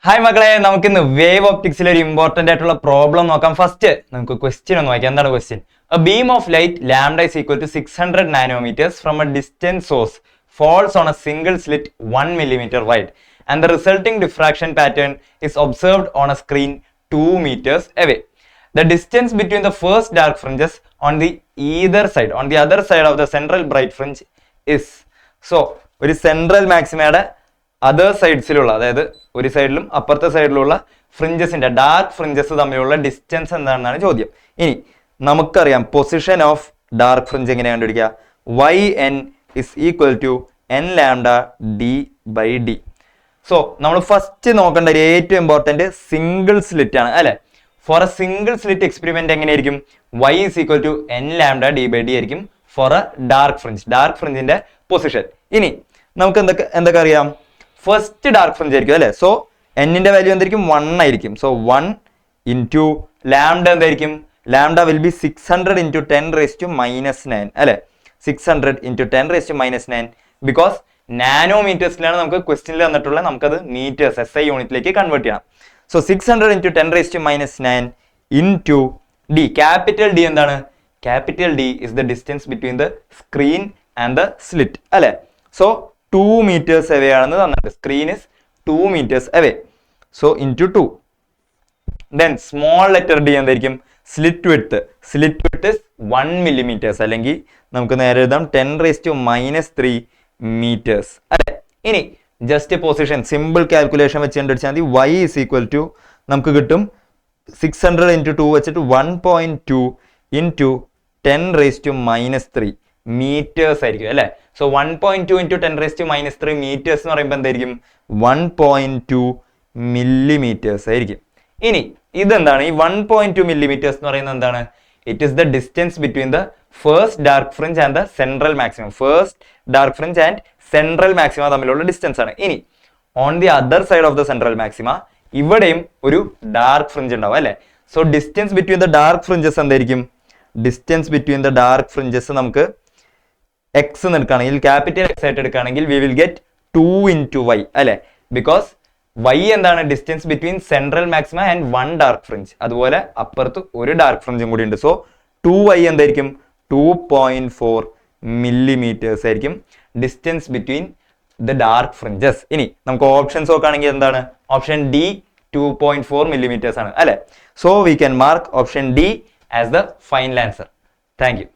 Hi മക്കളെ, നമുക്കിന്ന് wave ഒപ്റ്റിക്സിലെ ഒരു ഇമ്പോർട്ടന്റ് ആയിട്ടുള്ള പ്രോബ്ലം നോക്കാം. ഫസ്റ്റ് നമുക്ക് ക്വസ്റ്റ്യൻ ഒന്ന് വായിക്കാം. എന്താണ് question? A beam of light lambda is equal to 600 nanometers from a distant source falls on a single slit 1 millimeter wide and the resulting diffraction pattern is observed on a screen 2 meters away. The distance between the first dark fringes on the other side of the central bright fringe is. So ഒരു central മാക്സിമയുടെ other സൈഡ്സിലുള്ള, അതായത് ഒരു സൈഡിലും അപ്പുറത്തെ സൈഡിലുള്ള ഫ്രിഞ്ചസിന്റെ dark fringes തമ്മിലുള്ള distance എന്താണെന്നാണ് ചോദ്യം. ഇനി നമുക്കറിയാം പൊസിഷൻ ഓഫ് ഡാർക്ക് ഫ്രിഞ്ച് എങ്ങനെ കണ്ടുപിടിക്കുക? yn is equal to n lambda d/d. So നമ്മൾ ഫസ്റ്റ് നോക്കേണ്ട ഒരു ഏറ്റവും ഇമ്പോർട്ടന്റ് സിംഗിൾ സ്ലിറ്റ് ആണ് അല്ലെ. For a single slit experiment എങ്ങനെയായിരിക്കും? y is equal to n lambda d/d ആയിരിക്കും ഫോർ എ ഡാർക്ക് ഫ്രിഞ്ചിന്റെ പൊസിഷൻ. ഇനി നമുക്ക് എന്തൊക്കെ അറിയാം? ഫസ്റ്റ് ഡാർക്ക് ഫ്രിഞ്ച് ആയിരിക്കും അല്ലെ. സോ എന്നിന്റെ വാല്യൂ എന്തായിരിക്കും? 1 ആയിരിക്കും. സോ 1 ഇൻറ്റു ലാംഡ എന്തായിരിക്കും? ലാംഡ വിൽ ബി 600 ഇൻറ്റു 10⁻⁻9 അല്ലെ. 600 ഇൻറ്റു 10⁻⁻9 ബിക്കോസ് നാനോമീറ്റേഴ്സിലാണ് നമുക്ക് ക്വസ്റ്റ്യനിൽ തന്നിട്ടുള്ളത്. നമുക്കത് മീറ്റേഴ്സ് SI യൂണിറ്റിലേക്ക് കൺവേർട്ട് ചെയ്യണം. So 600 into 10⁻⁻9 into D. Capital D എന്താണ്? Capital D is the distance between the screen and the slit അല്ലെ. സോ 2 meters away ആണെന്ന് തന്നിട്ട്. Screen is 2 meters away. So into 2. Then small letter D എന്തായിരിക്കും? Slit width is 1 millimeter അല്ലെങ്കിൽ നമുക്ക് നേരെ എഴുതാം 10⁻³ meters അല്ലെ. ഇനി ജസ്റ്റ് പൊസിഷൻ സിമ്പിൾ കാൽക്കുലേഷൻ വെച്ച് കണ്ടുപിടിച്ചാൽ മതി. y is equal to നമുക്ക് കിട്ടും 600 ഇൻറ്റു 2 വെച്ചിട്ട് 1.2 ഇൻറ്റു 10⁻³ മീറ്റേഴ്സ് ആയിരിക്കും അല്ലെ. സോ 1.2 ഇൻറ്റു 10⁻³ മീറ്റേഴ്സ് എന്ന് പറയുമ്പോൾ എന്തായിരിക്കും? 1.2 millimeters ആയിരിക്കും. ഇനി ഇതെന്താണ്? ഈ 1.2 millimeters എന്ന് പറയുന്നത് എന്താണ്? It is the distance between the first dark fringe and the central maximum. First dark fringe and central maxima തമ്മിലുള്ള ഡിസ്റ്റൻസ് ആണ്. ഇനി on the other side of the central maxima ഇവിടെയും ഒരു ഡാർക്ക് ഫ്രിഞ്ച് ഉണ്ടാവും അല്ലെ. So distance between the dark fringes എന്തായിരിക്കും? Distance between the dark fringes നമുക്ക് X എന്ന് എടുക്കുകയാണെങ്കിൽ, ക്യാപിറ്റൽ എക്സ് ആയിട്ട് എടുക്കുകയാണെങ്കിൽ we will get 2 into y അല്ലെ. ബിക്കോസ് y എന്താണ്? Distance between central maxima and 1 dark fringe. അതുപോലെ അപ്പുറത്ത് ഒരു ഡാർക്ക് ഫ്രിഞ്ചും കൂടി ഉണ്ട്. സോ 2y എന്തായിരിക്കും? 2.4 millimeters ആയിരിക്കും distance between the dark fringes. ഇനി നമുക്ക് ഓപ്ഷൻസ് നോക്കുകയാണെങ്കിൽ എന്താണ്? ഓപ്ഷൻ ഡി 2.4 millimeters ആണ് അല്ലെ. So we can mark option D as the final answer. Thank you.